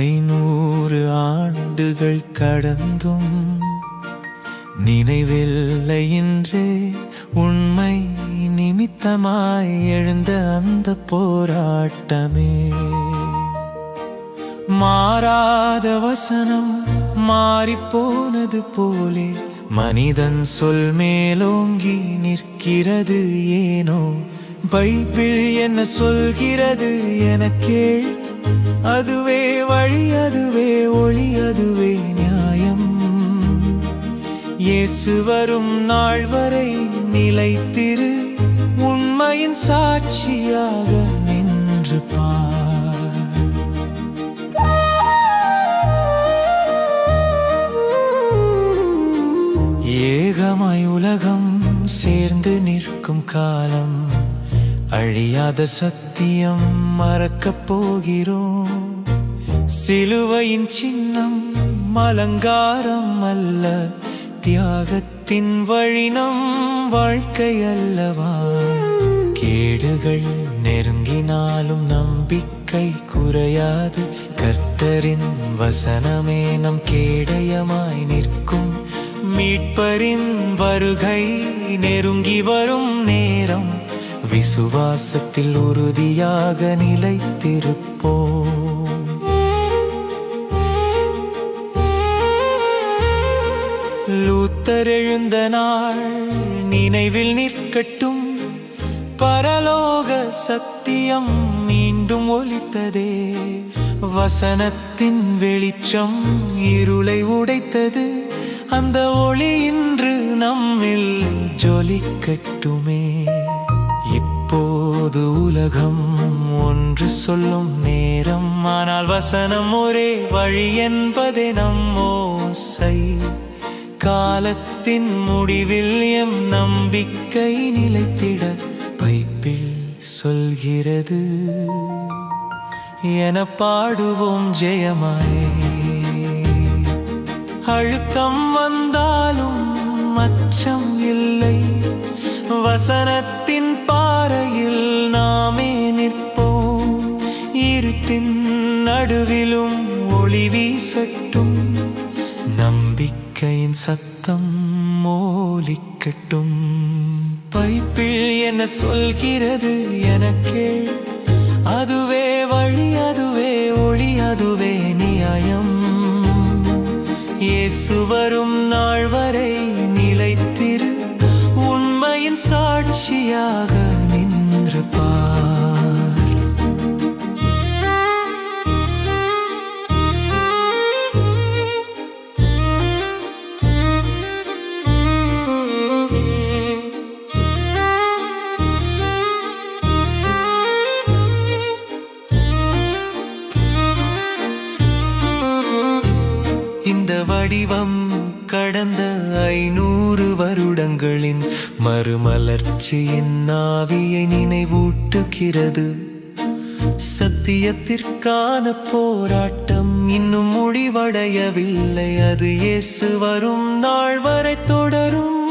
500 ஆண்டுகள் கடந்தும் நினைவில்லை இன்றே உண்மை நிமித்தமாய் எழுந்த அந்த போராட்டமே. மாறாத வசனம் மாறிப்போனது போலே மனிதன் சொல் மேலோங்கி நிற்கிறது ஏனோ. பைபிள் என்ன சொல்கிறது என கேள், அதுவே வழி, அதுவே ஒளி, அதுவே நியாயம். இயேசு வரும் நாள் வரை நிலைத்திரு, உண்மையின் சாட்சியாக நின்று பார். ஏகமாய் உலகம் சேர்ந்து நிற்கும் காலம், அழியாத சத்தியம் மறக்கப் போகிறோம். சிலுவையின் சின்னம் அலங்காரம் அல்ல, தியாகத்தின் வழி நம் வாழ்க்கை அல்லவா. கேடுகள் நெருங்கினாலும் நம்பிக்கை குறையாது, கர்த்தரின் வசனமே நம் கேடயமாய் நிற்கும். மீட்பரின் வருகை நெருங்கி வரும் நேரம், விசுவாசத்தில் உறுதியாக நிலைத்திருப்போம். லூத்தர் எழுந்த நாள் நினைவில் நிற்கட்டும், பரலோக சத்தியம் மீண்டும் ஒலித்ததே. வசனத்தின் வெளிச்சம் இருளை உடைத்தது, அந்த ஒளி இன்று நம்மில் ஜொலிக்கட்டுமே. இப்போது உலகம் ஒன்று சொல்லும் நேரம், ஆனால் வசனம் ஒரே வழி என்பதே நம் ஓசை. காலத்தின் முடிவில் எம் நம்பிக்கை நிலைத்திட பைபிள் சொல்கிறது என பாடுவோம் ஜெயமாய். அழுத்தம் வந்தாலும் அச்சம் இல்லை, வசனத்தின் பாறையில் நாமே நிற்போம். இருட்டின் நடுவிலும் ஒளி வீசட்டும், நம்பிக்கையின் சத்தம் ஒலிக்கட்டும். பைபிள் என்ன சொல்கிறது என கேள், அதுவே வழி, அதுவே ஒளி, அதுவே நியாயம். இயேசு வரும் நாள் வரை நிலைத்திரு, உண்மையின் சாட்சியாக நின்று பார். இந்த வடிவம் கடந்த 500 வருடங்களின் மறுமலர்ச்சியின் ஆவியை நினைவூட்டுகிறது. சத்தியத்திற்கான போராட்டம் இன்னும் முடிவடையவில்லை, அது இயேசு வரும் நாள் வரை தொடரும்.